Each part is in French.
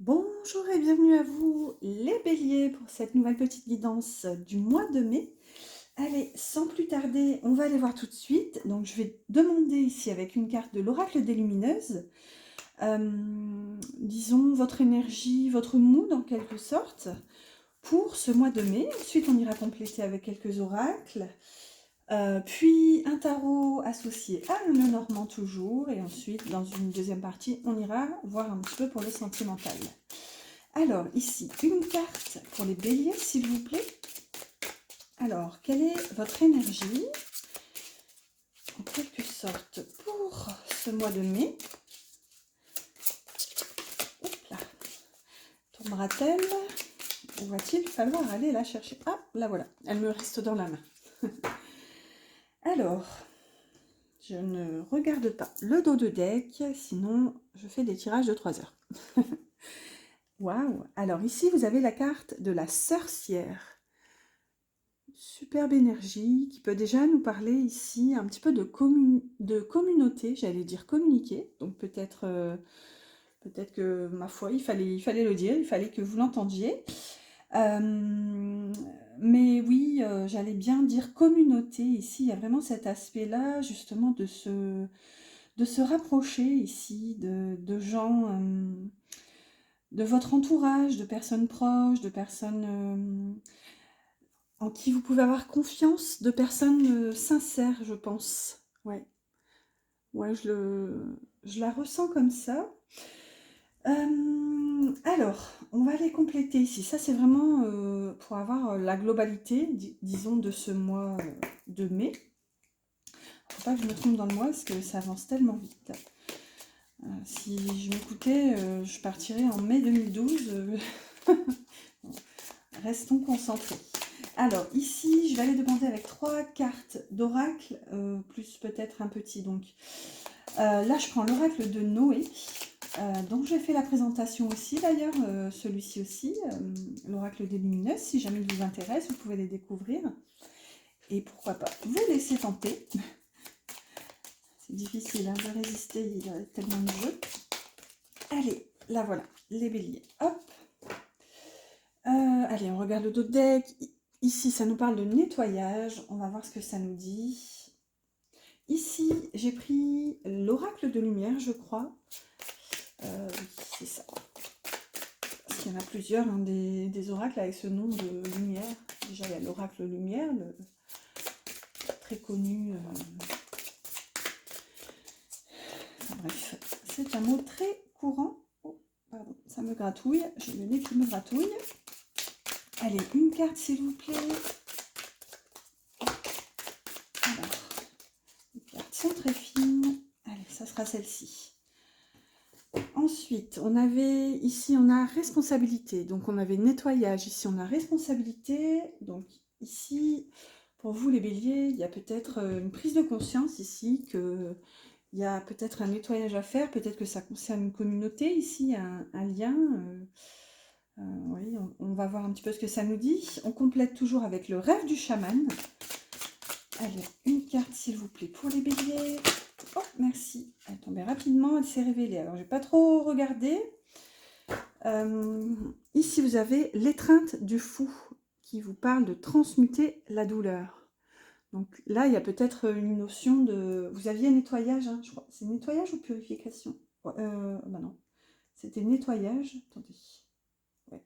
Bonjour et bienvenue à vous les béliers pour cette nouvelle petite guidance du mois de mai. Allez, sans plus tarder, on va aller voir tout de suite. Donc je vais demander ici avec une carte de l'oracle des lumineuses, disons votre énergie, votre mood en quelque sorte, pour ce mois de mai. Ensuite on ira compléter avec quelques oracles. Puis un tarot associé à un Lenormand toujours, et ensuite dans une deuxième partie on ira voir un petit peu pour le sentimental. Alors ici une carte pour les béliers s'il vous plaît. Alors quelle est votre énergie en quelque sorte pour ce mois de mai? Hop là. Tombera-t-elle ou va-t-il falloir aller la chercher? Ah, la voilà, elle me reste dans la main. Alors, je ne regarde pas le dos de deck, sinon je fais des tirages de 3 heures. Waouh! Alors ici, vous avez la carte de la sorcière. Superbe énergie qui peut déjà nous parler ici un petit peu de communauté, j'allais dire communiquer. Donc peut-être que, ma foi, il fallait le dire, il fallait que vous l'entendiez. Mais oui, j'allais bien dire communauté. Ici, il y a vraiment cet aspect-là, justement, de se rapprocher ici de gens, de votre entourage, de personnes proches, de personnes en qui vous pouvez avoir confiance, de personnes sincères, je pense. Ouais, ouais, je la ressens comme ça. Alors, on va les compléter ici. Ça, c'est vraiment pour avoir la globalité, disons, de ce mois de mai. Faut pas que je me trompe dans le mois parce que ça avance tellement vite. Si je m'écoutais, je partirais en mai 2012. Restons concentrés. Alors, ici, je vais aller demander avec 3 cartes d'oracle, plus peut-être un petit. Donc, là, je prends l'oracle de Noé. Donc j'ai fait la présentation aussi d'ailleurs, celui-ci aussi, l'oracle des lumineuses, si jamais il vous intéresse, vous pouvez les découvrir. Et pourquoi pas vous laisser tenter. C'est difficile hein, de résister, il y a tellement de jeux. Allez, là voilà, les béliers. Hop. Allez, on regarde le dos de deck. Ici, ça nous parle de nettoyage. On va voir ce que ça nous dit. Ici, j'ai pris l'oracle de lumière, je crois. Oui, c'est ça. Il y en a plusieurs, hein, des oracles avec ce nom de lumière. Déjà, il y a l'oracle lumière, très connu. Enfin, bref, c'est un mot très courant. Oh, pardon, ça me gratouille. J'ai le nez qui me gratouille. Allez, une carte, s'il vous plaît. Alors, les cartes sont très fines. Allez, ça sera celle-ci. Ensuite, on avait ici, on a responsabilité. Donc, on avait nettoyage. Ici, on a responsabilité. Donc, ici, pour vous, les béliers, il y a peut-être une prise de conscience ici, qu'il y a peut-être un nettoyage à faire. Peut-être que ça concerne une communauté ici, un lien. Oui, on va voir un petit peu ce que ça nous dit. On complète toujours avec le rêve du chaman. Allez, une carte, s'il vous plaît, pour les béliers. Oh, merci. Elle est tombée rapidement, elle s'est révélée. Alors, je n'ai pas trop regardé. Ici, vous avez l'étreinte du fou qui vous parle de transmuter la douleur. Donc là, il y a peut-être une notion de... Vous aviez nettoyage, hein, je crois. C'est nettoyage ou purification? Bah non, c'était nettoyage. Attendez. Ouais.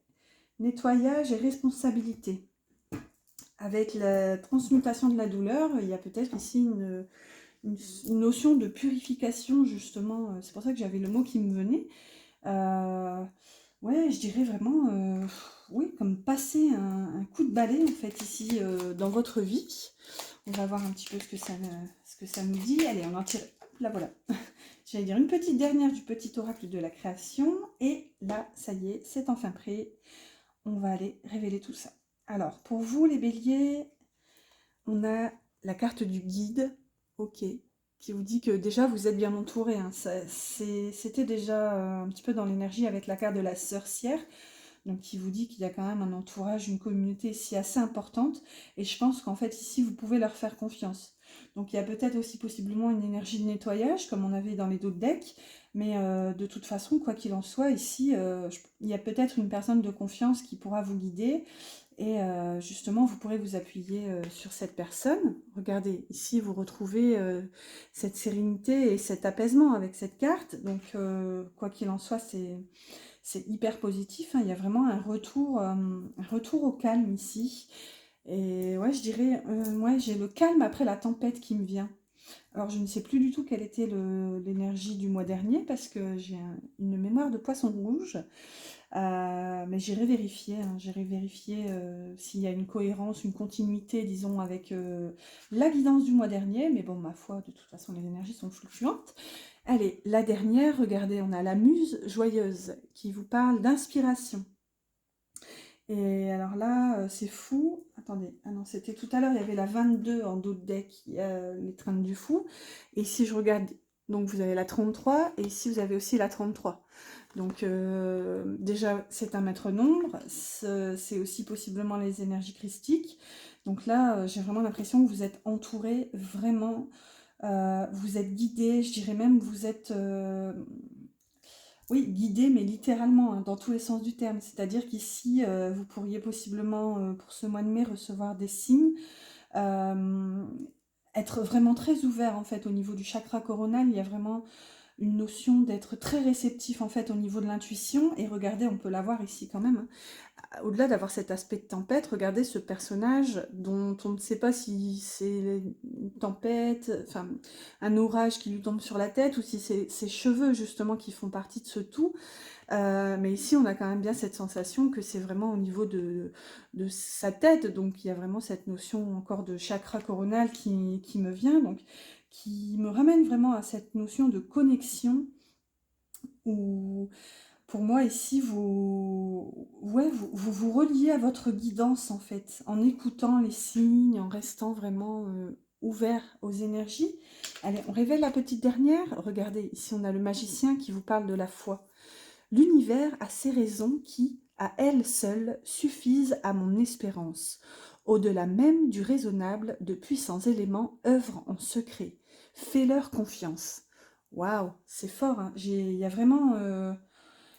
Nettoyage et responsabilité. Avec la transmutation de la douleur, il y a peut-être ici une notion de purification, justement. C'est pour ça que j'avais le mot qui me venait. Ouais, je dirais vraiment, oui, comme passer un coup de balai, en fait, ici, dans votre vie. On va voir un petit peu ce que ça nous dit. Allez, on en tire, hop, là, voilà. J'allais dire une petite dernière du petit oracle de la création. Et là, ça y est, c'est enfin prêt. On va aller révéler tout ça. Alors, pour vous, les béliers, on a la carte du guide, ok, qui vous dit que déjà vous êtes bien entouré. Hein. C'était déjà un petit peu dans l'énergie avec la carte de la sorcière, donc qui vous dit qu'il y a quand même un entourage, une communauté ici assez importante. Et je pense qu'en fait ici vous pouvez leur faire confiance. Donc il y a peut-être aussi possiblement une énergie de nettoyage, comme on avait dans les autres decks, mais de toute façon, quoi qu'il en soit, ici, il y a peut-être une personne de confiance qui pourra vous guider, et justement, vous pourrez vous appuyer sur cette personne. Regardez, ici, vous retrouvez cette sérénité et cet apaisement avec cette carte, donc quoi qu'il en soit, c'est hyper positif, hein. Il y a vraiment un retour au calme ici. Et ouais, je dirais, ouais, j'ai le calme après la tempête qui me vient. Alors, je ne sais plus du tout quelle était l'énergie du mois dernier parce que j'ai une mémoire de poisson rouge. Mais j'irai vérifier, hein, j'irai vérifier s'il y a une cohérence, une continuité, disons, avec la guidance du mois dernier. Mais bon, ma foi, de toute façon, les énergies sont fluctuantes. Allez, la dernière, regardez, on a la muse joyeuse qui vous parle d'inspiration. Et alors là, c'est fou. Attendez, ah non, c'était tout à l'heure, il y avait la 22 en dos de deck, les trains du fou. Et si je regarde, donc vous avez la 33, et ici vous avez aussi la 33. Donc déjà, c'est un maître nombre, c'est aussi possiblement les énergies christiques. Donc là, j'ai vraiment l'impression que vous êtes entouré, vraiment, vous êtes guidé, je dirais même, vous êtes... oui, guidé, mais littéralement, hein, dans tous les sens du terme. C'est-à-dire qu'ici, vous pourriez possiblement, pour ce mois de mai, recevoir des signes, euh, être vraiment très ouvert, en fait, au niveau du chakra coronal. Il y a vraiment une notion d'être très réceptif, en fait, au niveau de l'intuition. Et regardez, on peut l'avoir ici quand même, hein. Au-delà d'avoir cet aspect de tempête, regardez ce personnage dont on ne sait pas si c'est une tempête, enfin un orage qui lui tombe sur la tête, ou si c'est ses cheveux justement qui font partie de ce tout. Mais ici, on a quand même bien cette sensation que c'est vraiment au niveau de sa tête, donc il y a vraiment cette notion encore de chakra coronal qui me vient, donc qui me ramène vraiment à cette notion de connexion, où pour moi, ici, ouais, vous reliez à votre guidance, en fait, en écoutant les signes, en restant vraiment ouvert aux énergies. Allez, on révèle la petite dernière. Regardez, ici, on a le magicien qui vous parle de la foi. L'univers a ses raisons qui, à elles seules, suffisent à mon espérance. Au-delà même du raisonnable, de puissants éléments œuvrent en secret. Fais-leur confiance. Waouh, c'est fort, hein. Il y a vraiment...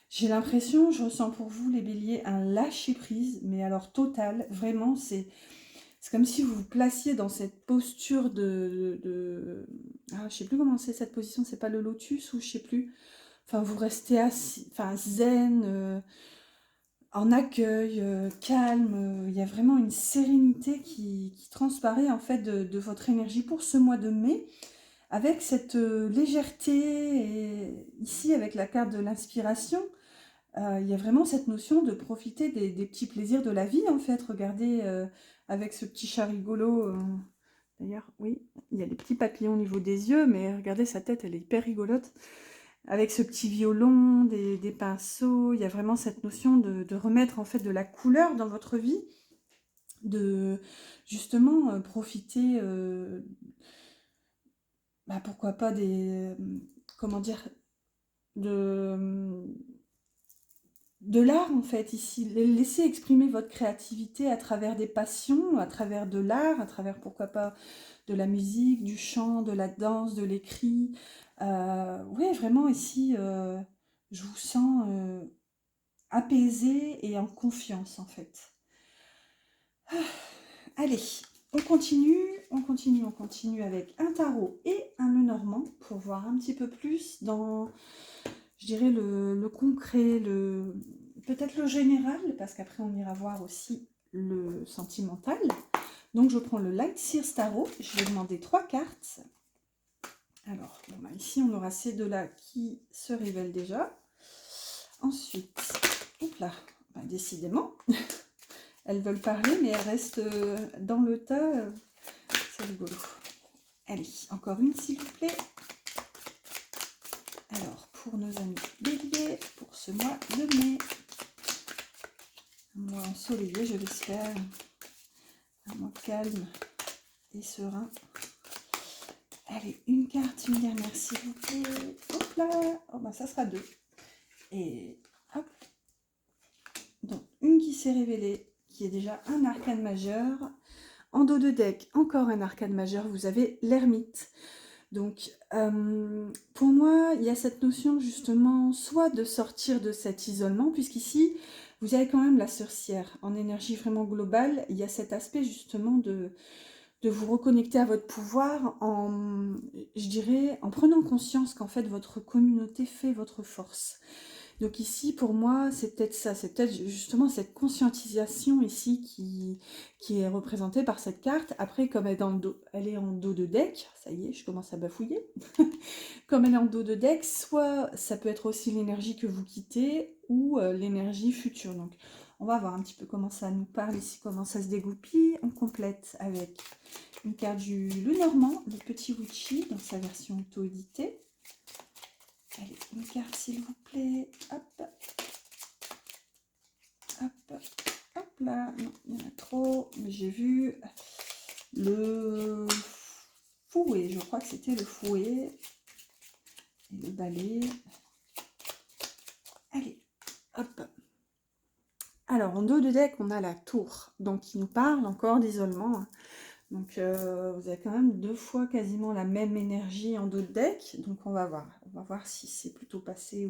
j'ai l'impression, je ressens pour vous les béliers un lâcher-prise, mais alors total, vraiment, c'est comme si vous vous placiez dans cette posture ah, je sais plus comment c'est cette position, c'est pas le lotus ou je sais plus. Enfin, vous restez assis, enfin zen, en accueil, calme, il y a vraiment une sérénité qui transparaît en fait de votre énergie pour ce mois de mai, avec cette légèreté, et ici avec la carte de l'inspiration. Il y a vraiment cette notion de profiter des petits plaisirs de la vie, en fait. Regardez, avec ce petit chat rigolo. D'ailleurs, oui, il y a des petits papillons au niveau des yeux, mais regardez, sa tête, elle est hyper rigolote. Avec ce petit violon, des pinceaux, il y a vraiment cette notion de remettre, en fait, de la couleur dans votre vie, de justement profiter, bah, pourquoi pas comment dire, de de l'art, en fait, ici. Laissez exprimer votre créativité à travers des passions, à travers de l'art, à travers, pourquoi pas, de la musique, du chant, de la danse, de l'écrit. Oui, vraiment, ici, je vous sens apaisée et en confiance, en fait. Allez, on continue, on continue, on continue avec un tarot et un nœud normand pour voir un petit peu plus dans, je dirais, le concret, peut-être le général, parce qu'après on ira voir aussi le sentimental. Donc je prends le Light Sears Tarot, je vais demander 3 cartes. Alors, bon, bah, ici on aura ces deux-là qui se révèlent déjà. Ensuite, hop là, bah, décidément, elles veulent parler, mais elles restent dans le tas. C'est rigolo. Allez, encore une s'il vous plaît. Alors, pour nos amis béliers, pour ce mois de mai, un mois ensoleillé, je l'espère, un mois calme et serein. Allez, une carte, une dernière s'il vous plaît. Hop là, oh ben ça sera 2. Et hop. Donc, une qui s'est révélée, qui est déjà un arcane majeur. en dos de deck, encore un arcane majeur, vous avez l'ermite. Donc, pour moi, il y a cette notion justement, soit de sortir de cet isolement, puisqu'ici, vous avez quand même la sorcière. En énergie vraiment globale, il y a cet aspect justement de vous reconnecter à votre pouvoir en, je dirais, en prenant conscience qu'en fait, votre communauté fait votre force. Donc ici, pour moi, c'est peut-être ça, c'est peut-être justement cette conscientisation ici qui est représentée par cette carte. Après, comme elle est, dans le dos, elle est en dos de deck, ça y est, je commence à bafouiller. Comme elle est en dos de deck, soit ça peut être aussi l'énergie que vous quittez ou l'énergie future. Donc on va voir un petit peu comment ça nous parle ici, comment ça se dégoupille. On complète avec une carte du Lenormand, le petit Witchy, dans sa version auto-éditée. Allez, une carte s'il vous plaît. Hop. Hop. Hop là. Non, il y en a trop. Mais j'ai vu le fouet. Je crois que c'était le fouet. Et le balai. Allez. Hop. Alors, en dos de deck, on a la tour. Donc, il nous parle encore d'isolement. Donc, vous avez quand même 2 fois quasiment la même énergie en dos de deck. Donc, on va voir. On va voir si c'est plutôt passé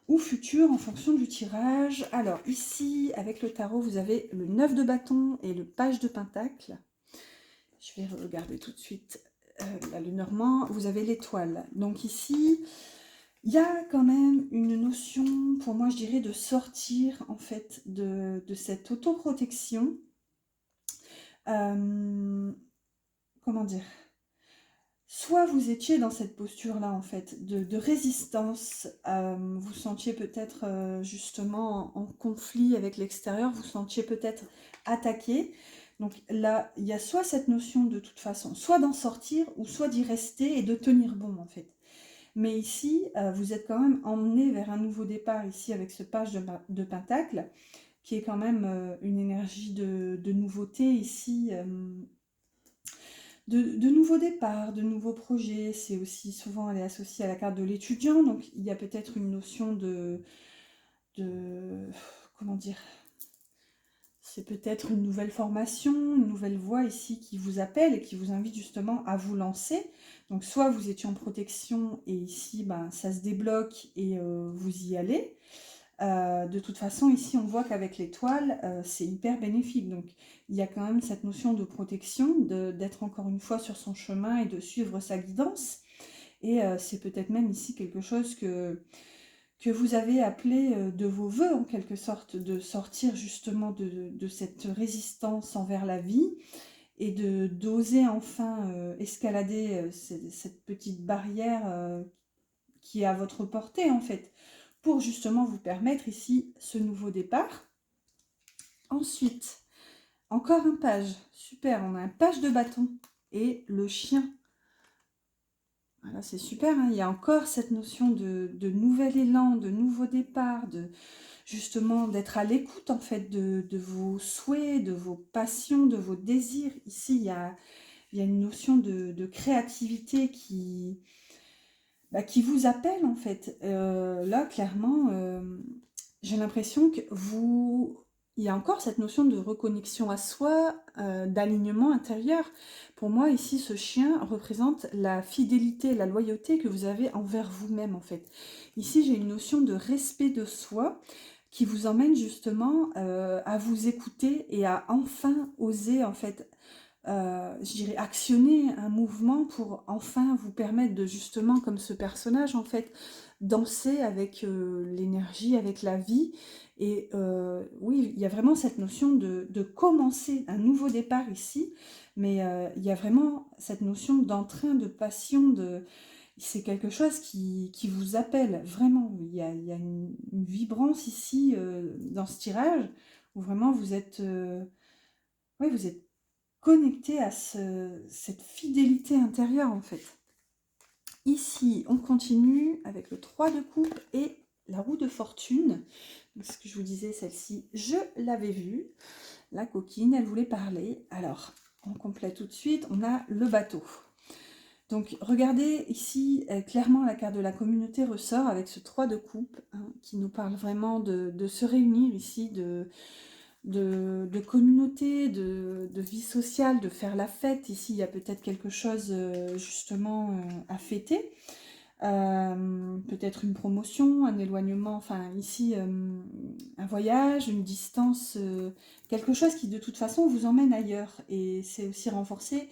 ou futur en fonction du tirage. Alors ici, avec le tarot, vous avez le 9 de bâton et le page de pentacle. Je vais regarder tout de suite là, le Normand. Vous avez l'étoile. Donc ici, il y a quand même une notion, pour moi, je dirais, de sortir en fait de cette autoprotection. Comment dire ? Soit vous étiez dans cette posture-là, en fait, de résistance, vous sentiez peut-être justement en conflit avec l'extérieur, vous sentiez peut-être attaqué. Donc là, il y a soit cette notion de toute façon, soit d'en sortir, ou soit d'y rester et de tenir bon, en fait. Mais ici, vous êtes quand même emmené vers un nouveau départ, ici, avec ce page de pentacle, qui est quand même une énergie de nouveauté, ici, de nouveaux départs, de nouveaux projets. C'est aussi souvent, elle est associée à la carte de l'étudiant, donc il y a peut-être une notion comment dire, c'est peut-être une nouvelle formation, une nouvelle voie ici qui vous appelle et qui vous invite justement à vous lancer. Donc soit vous étiez en protection et ici ben, ça se débloque et vous y allez. De toute façon, ici, on voit qu'avec l'étoile, c'est hyper bénéfique. Donc, il y a quand même cette notion de protection, d'être encore une fois sur son chemin et de suivre sa guidance. Et c'est peut-être même ici quelque chose que vous avez appelé de vos voeux, en quelque sorte, de sortir justement de cette résistance envers la vie et d'oser enfin escalader cette petite barrière qui est à votre portée, en fait, pour justement vous permettre ici ce nouveau départ. Ensuite, encore un page. Super, on a un page de bâton et le chien. Voilà, c'est super, hein. Il y a encore cette notion de nouvel élan, de nouveau départ, justement d'être à l'écoute en fait de vos souhaits, de vos passions, de vos désirs. Ici, il y a une notion de créativité qui vous appelle en fait. Là, clairement, j'ai l'impression que il y a encore cette notion de reconnexion à soi, d'alignement intérieur. Pour moi, ici, ce chien représente la fidélité, la loyauté que vous avez envers vous-même en fait. Ici, j'ai une notion de respect de soi qui vous emmène justement à vous écouter et à enfin oser en fait je dirais, actionner un mouvement pour enfin vous permettre de justement, comme ce personnage en fait, danser avec l'énergie, avec la vie. Et oui, il y a vraiment cette notion de commencer un nouveau départ ici, mais il y a vraiment cette notion d'entrain, de passion, c'est quelque chose qui vous appelle, vraiment. Il y a une vibrance ici dans ce tirage, où vraiment vous êtes... oui, vous êtes connecté à cette fidélité intérieure en fait. Ici, on continue avec le 3 de coupe et la roue de fortune. Donc, ce que je vous disais, celle-ci, je l'avais vue. La coquine, elle voulait parler. Alors, on complète tout de suite. On a le bateau. Donc, regardez ici, clairement, la carte de la communauté ressort avec ce 3 de coupe, hein, qui nous parle vraiment de se réunir ici, de communauté, de vie sociale, de faire la fête. Ici, il y a peut-être quelque chose justement à fêter. Peut-être une promotion, un éloignement, enfin ici un voyage, une distance, quelque chose qui de toute façon vous emmène ailleurs. Et c'est aussi renforcé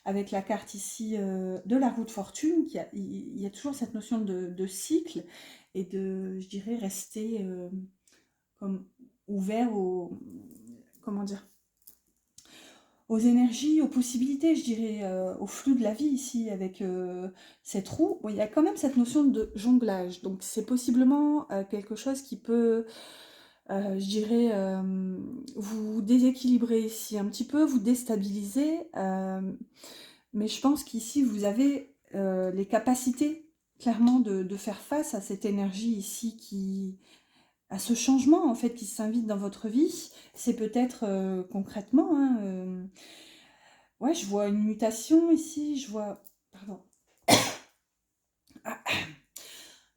avec la carte ici de la roue de fortune, il y a toujours cette notion de cycle et de, je dirais, rester comme ouvert au, comment dire, aux énergies, aux possibilités, je dirais, au flux de la vie ici avec cette roue. Bon, il y a quand même cette notion de jonglage, donc c'est possiblement quelque chose qui peut, je dirais, vous déséquilibrer ici un petit peu, vous déstabiliser, mais je pense qu'ici vous avez les capacités clairement de faire face à cette énergie ici qui à ce changement en fait qui s'invite dans votre vie. C'est peut-être concrètement, hein, ouais, je vois une mutation ici, je vois... Pardon. Ah,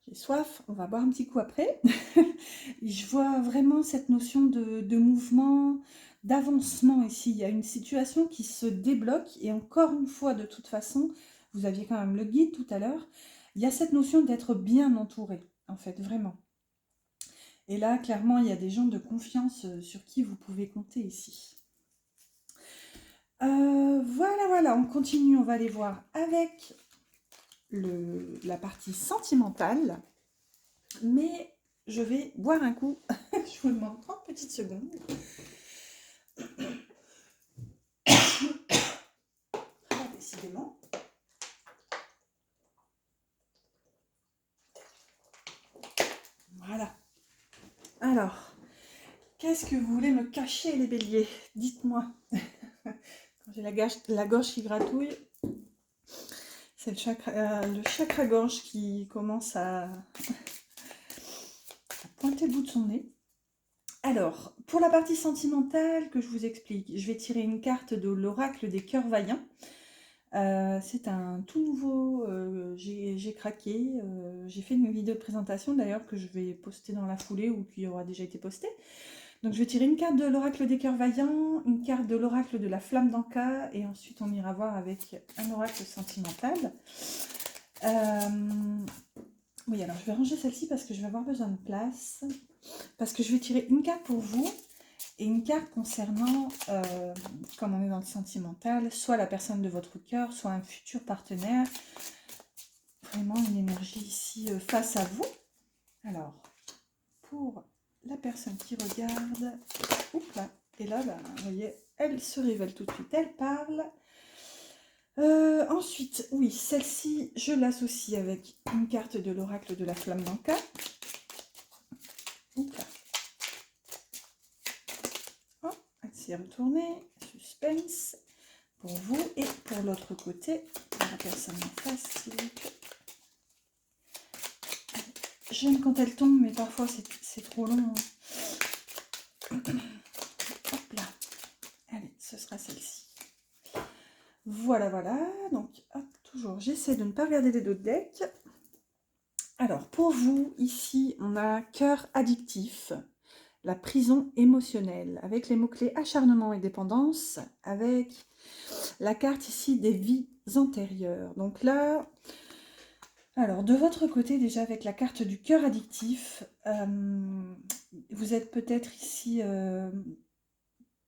j'ai soif, on va boire un petit coup après. Je vois vraiment cette notion de mouvement, d'avancement ici. Il y a une situation qui se débloque et encore une fois, de toute façon, vous aviez quand même le guide tout à l'heure, il y a cette notion d'être bien entouré, en fait, vraiment. Et là, clairement, il y a des gens de confiance sur qui vous pouvez compter ici. Voilà, voilà, on continue, on va aller voir avec la partie sentimentale. Mais je vais boire un coup. Je vous demande 30 petites secondes. Ah, décidément. Voilà. Alors, qu'est-ce que vous voulez me cacher, les béliers? Dites-moi. Quand j'ai la gorge qui gratouille, c'est le chakra-gorge qui commence à pointer le bout de son nez. Alors, pour la partie sentimentale que je vous explique, je vais tirer une carte de l'oracle des cœurs vaillants. C'est un tout nouveau, j'ai craqué, j'ai fait une vidéo de présentation d'ailleurs que je vais poster dans la foulée ou qui aura déjà été postée. Donc je vais tirer une carte de l'oracle des cœurs vaillants, une carte de l'oracle de la flamme d'Anka et ensuite on ira voir avec un oracle sentimental. Oui, alors je vais ranger celle-ci parce que je vais avoir besoin de place, parce que je vais tirer une carte pour vous et une carte concernant, comme on est dans le sentimental, soit la personne de votre cœur, soit un futur partenaire. Vraiment une énergie ici face à vous. Alors, pour la personne qui regarde, oups là, et là, bah, vous voyez, elle se révèle tout de suite, elle parle. Ensuite, oui, celle-ci, je l'associe avec une carte de l'oracle de la flamme d'Anka. Oups là. Oh, elle s'est retournée, suspense pour vous et pour l'autre côté, pour la personne en face, s'il vous plaît. J'aime quand elle tombe, mais parfois c'est trop long. Hop là. Allez, ce sera celle-ci. Voilà, voilà. Donc, hop, toujours, j'essaie de ne pas regarder les autres decks. Alors, pour vous, ici, on a cœur addictif, la prison émotionnelle, avec les mots-clés acharnement et dépendance, avec la carte ici des vies antérieures. Donc là... Alors, de votre côté, déjà avec la carte du cœur addictif, vous êtes peut-être ici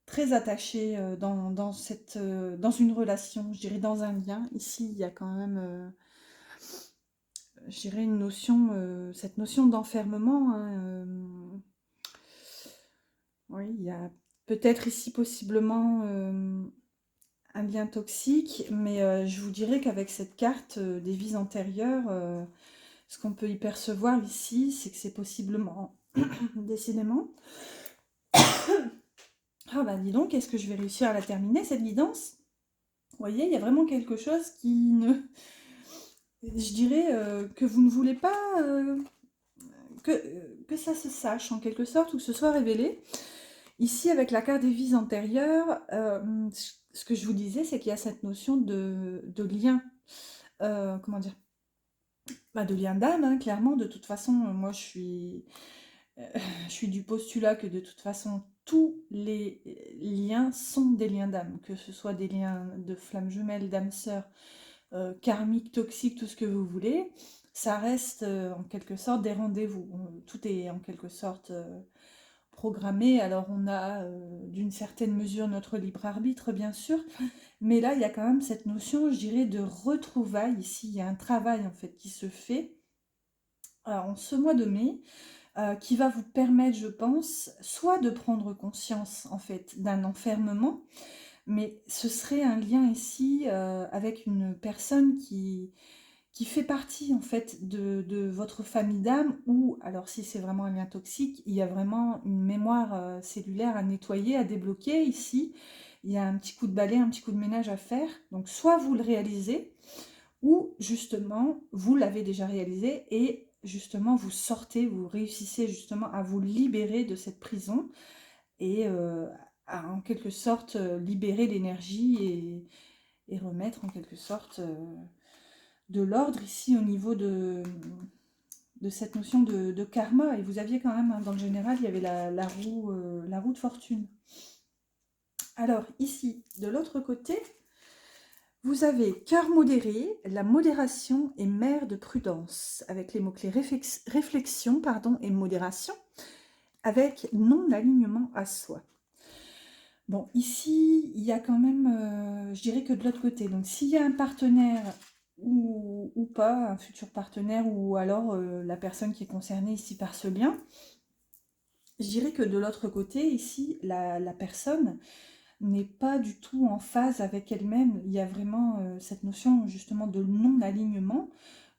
très attaché dans une relation, je dirais dans un lien. Ici, il y a quand même, je dirais, une notion, cette notion d'enfermement. Hein, oui, il y a peut-être ici possiblement un lien toxique, mais je vous dirais qu'avec cette carte des vies antérieures, ce qu'on peut y percevoir ici, c'est que c'est possiblement, décidément... Ah bah dis donc, est-ce que je vais réussir à la terminer, cette guidance? Vous voyez, il y a vraiment quelque chose qui ne... Je dirais que vous ne voulez pas que ça se sache, en quelque sorte, ou que ce soit révélé. Ici, avec la carte des vies antérieures, ce que je vous disais, c'est qu'il y a cette notion de lien. Comment dire? Bah, de lien d'âme, hein, clairement. De toute façon, moi, je suis je suis du postulat que de toute façon, tous les liens sont des liens d'âme, que ce soit des liens de flammes jumelles, d'âmes sœurs, karmiques, toxiques, tout ce que vous voulez. Ça reste en quelque sorte des rendez-vous. Tout est en quelque sorte programmé. Alors on a d'une certaine mesure notre libre arbitre, bien sûr, mais là il y a quand même cette notion, je dirais, de retrouvailles. Ici, il y a un travail en fait qui se fait en ce mois de mai, qui va vous permettre, je pense, soit de prendre conscience en fait d'un enfermement, mais ce serait un lien ici avec une personne qui fait partie en fait de votre famille d'âme, ou alors si c'est vraiment un lien toxique, il y a vraiment une mémoire cellulaire à nettoyer, à débloquer ici. Il y a un petit coup de balai, un petit coup de ménage à faire. Donc soit vous le réalisez, ou justement vous l'avez déjà réalisé et justement vous sortez, vous réussissez justement à vous libérer de cette prison et à en quelque sorte libérer l'énergie et remettre en quelque sorte de l'ordre ici au niveau de cette notion de karma. Et vous aviez quand même, hein, dans le général, il y avait la roue de fortune. Alors ici, de l'autre côté, vous avez cœur modéré, la modération est mère de prudence, avec les mots-clés réflexion et modération, avec non-alignement à soi. Bon, ici, il y a quand même, je dirais que de l'autre côté, donc s'il y a un partenaire ou pas, un futur partenaire, ou alors la personne qui est concernée ici par ce lien, je dirais que de l'autre côté, ici, la personne n'est pas du tout en phase avec elle-même. Il y a vraiment cette notion justement de non-alignement.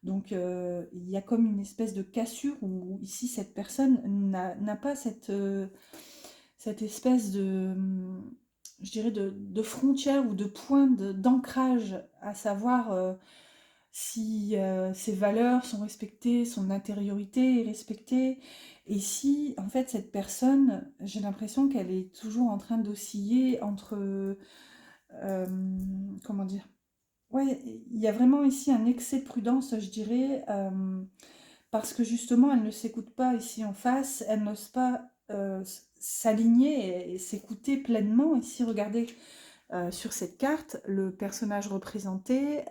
Donc il y a comme une espèce de cassure où ici cette personne n'a pas cette espèce de, je dirais, de frontière ou de point d'ancrage, à savoir si ses valeurs sont respectées, son intériorité est respectée. Et si, en fait, cette personne, j'ai l'impression qu'elle est toujours en train d'osciller entre, comment dire, ouais, il y a vraiment ici un excès de prudence, je dirais, parce que justement, elle ne s'écoute pas ici en face, elle n'ose pas s'aligner et s'écouter pleinement. Ici, regardez sur cette carte, le personnage représenté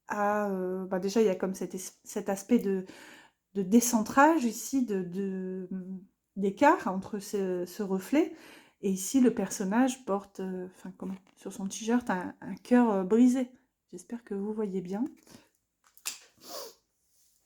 a, déjà, il y a comme cet aspect de décentrage ici, d'écart entre ce reflet. Et ici, le personnage porte, sur son t-shirt, un cœur brisé. J'espère que vous voyez bien.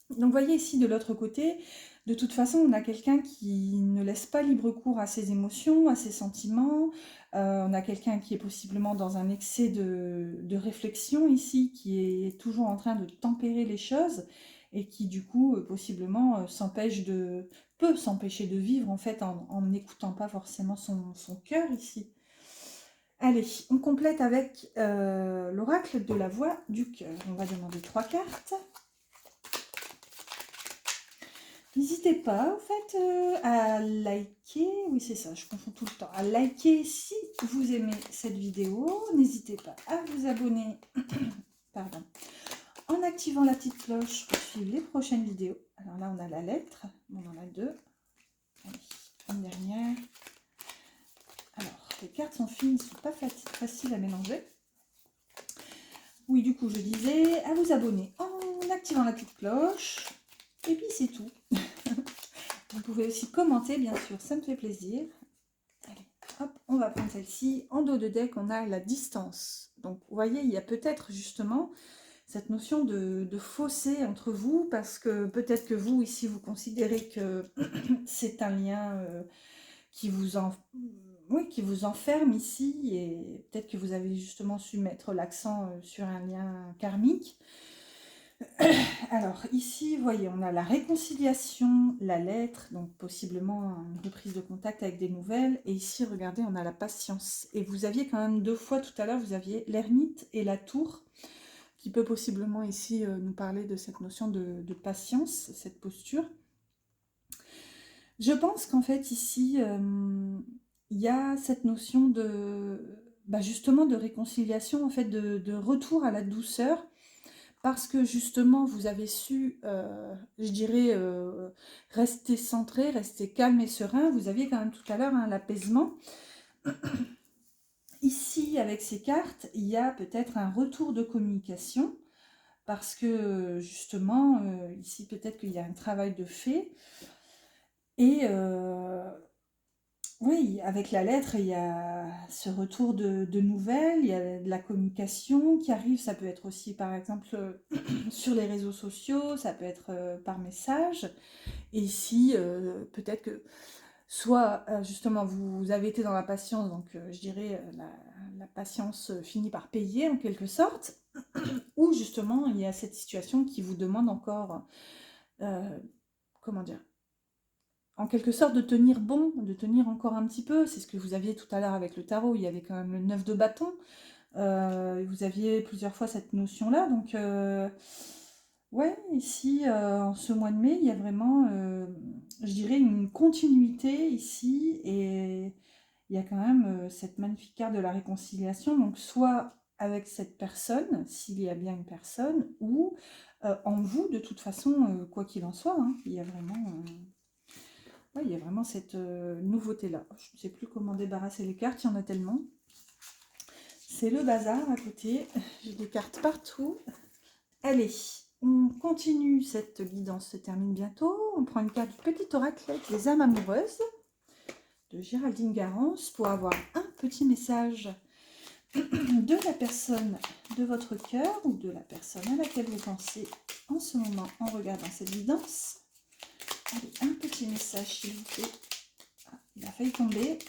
Donc, vous voyez ici, de l'autre côté, de toute façon, on a quelqu'un qui ne laisse pas libre cours à ses émotions, à ses sentiments. On a quelqu'un qui est possiblement dans un excès de réflexion ici, qui est toujours en train de tempérer les choses et qui, du coup, possiblement, peut s'empêcher de vivre, en fait, en n'écoutant pas forcément son cœur ici. Allez, on complète avec l'oracle de la voix du cœur. On va demander 3 cartes. N'hésitez pas, en fait, à liker, oui c'est ça, je confonds tout le temps, à liker si vous aimez cette vidéo. N'hésitez pas à vous abonner, pardon, en activant la petite cloche pour suivre les prochaines vidéos. Alors là, on a la lettre, on en a 2. Allez, une dernière. Alors, les cartes sont fines, ne sont pas faciles à mélanger. Oui, du coup, je disais à vous abonner en activant la petite cloche. Et puis, c'est tout. Vous pouvez aussi commenter, bien sûr, ça me fait plaisir. Allez, hop, on va prendre celle-ci. En dos de deck, on a la distance. Donc, vous voyez, il y a peut-être justement cette notion de fossé entre vous, parce que peut-être que vous, ici, vous considérez que c'est un lien qui vous enferme ici, et peut-être que vous avez justement su mettre l'accent sur un lien karmique. Alors ici, vous voyez, on a la réconciliation, la lettre, donc possiblement une reprise de contact avec des nouvelles. Et ici, regardez, on a la patience. Et vous aviez quand même 2 fois tout à l'heure, vous aviez l'ermite et la tour, qui peut possiblement ici nous parler de cette notion de patience, cette posture. Je pense qu'en fait ici, il y a cette notion justement de réconciliation, en fait, de retour à la douceur. parce que justement vous avez su, je dirais, rester centré, rester calme et serein. Vous aviez quand même tout à l'heure, hein, l'apaisement. Ici, avec ces cartes, il y a peut-être un retour de communication, parce que justement, ici peut-être qu'il y a un travail de fait. Et oui, avec la lettre, il y a ce retour de nouvelles, il y a de la communication qui arrive. Ça peut être aussi, par exemple, sur les réseaux sociaux, ça peut être par message. Et ici, peut-être que soit justement vous avez été dans la patience, donc je dirais la patience finit par payer en quelque sorte, ou justement il y a cette situation qui vous demande encore, comment dire, en quelque sorte de tenir bon, de tenir encore un petit peu. C'est ce que vous aviez tout à l'heure avec le tarot, il y avait quand même le 9 de bâton, vous aviez plusieurs fois cette notion-là, donc ouais, ici, en ce mois de mai, il y a vraiment, je dirais, une continuité ici, et il y a quand même cette magnifique carte de la réconciliation, donc soit avec cette personne, s'il y a bien une personne, ou en vous, de toute façon, quoi qu'il en soit, hein, il y a vraiment... ouais, il y a vraiment cette nouveauté-là. Je ne sais plus comment débarrasser les cartes, il y en a tellement. C'est le bazar à côté. J'ai des cartes partout. Allez, on continue. Cette guidance se termine bientôt. On prend une carte du petit oracle des âmes amoureuses de Géraldine Garance pour avoir un petit message de la personne de votre cœur ou de la personne à laquelle vous pensez en ce moment en regardant cette guidance. Allez, un petit message s'il vous plaît. Ah, il a failli tomber.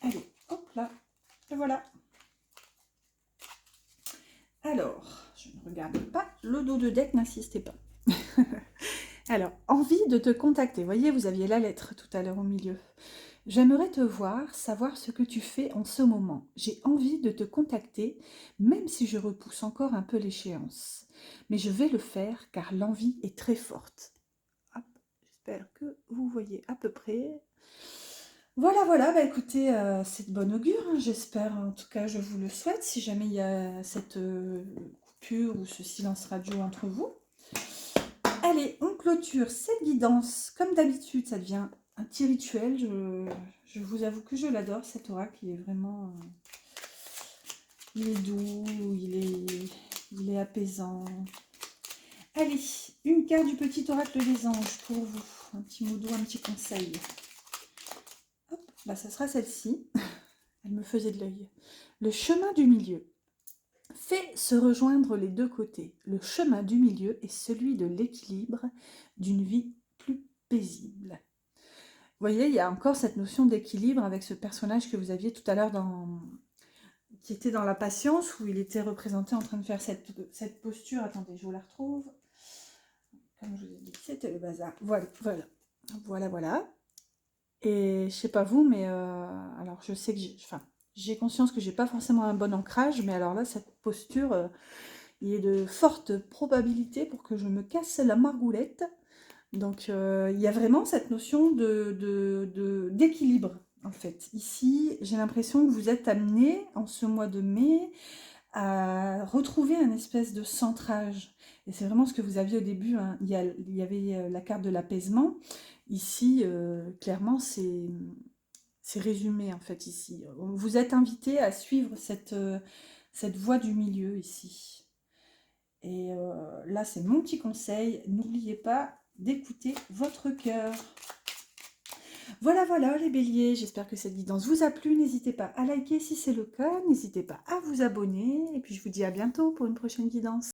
Allez, hop là. Et voilà. Alors, je ne regarde pas le dos de deck, n'insistez pas. Alors, envie de te contacter. Vous voyez, vous aviez la lettre tout à l'heure au milieu. J'aimerais te voir, savoir ce que tu fais en ce moment. J'ai envie de te contacter, même si je repousse encore un peu l'échéance. Mais je vais le faire car l'envie est très forte. Hop, j'espère que vous voyez à peu près. Voilà, voilà, bah écoutez, c'est de bon augure, hein, j'espère, en tout cas je vous le souhaite, si jamais il y a cette coupure ou ce silence radio entre vous. Allez, on clôture cette guidance, comme d'habitude, ça devient un petit rituel, je vous avoue que je l'adore, cet oracle, il est vraiment, il est doux, il est apaisant. Allez, une carte du petit oracle des anges pour vous, un petit mot doux, un petit conseil. Hop, bah ça sera celle-ci. Elle me faisait de l'œil. Le chemin du milieu. Fait se rejoindre les deux côtés. Le chemin du milieu est celui de l'équilibre, d'une vie plus paisible. Vous voyez, il y a encore cette notion d'équilibre avec ce personnage que vous aviez tout à l'heure qui était dans la patience, où il était représenté en train de faire cette posture. Attendez, je vous la retrouve. Comme je vous ai dit, c'était le bazar. Voilà, voilà. Voilà, voilà. Et je sais pas vous, mais alors je sais que j'ai conscience que j'ai pas forcément un bon ancrage, mais alors là, cette posture, il est de fortes probabilités pour que je me casse la margoulette. Donc il y a vraiment cette notion d'équilibre, en fait. Ici, j'ai l'impression que vous êtes amené, en ce mois de mai, à retrouver un espèce de centrage. Et c'est vraiment ce que vous aviez au début, hein. Il y avait la carte de l'apaisement. Ici, clairement, c'est résumé, en fait, ici. Vous êtes invité à suivre cette voie du milieu, ici. Et là, c'est mon petit conseil. N'oubliez pas d'écouter votre cœur. Voilà, voilà les béliers, j'espère que cette guidance vous a plu. N'hésitez pas à liker si c'est le cas, n'hésitez pas à vous abonner. Et puis je vous dis à bientôt pour une prochaine guidance.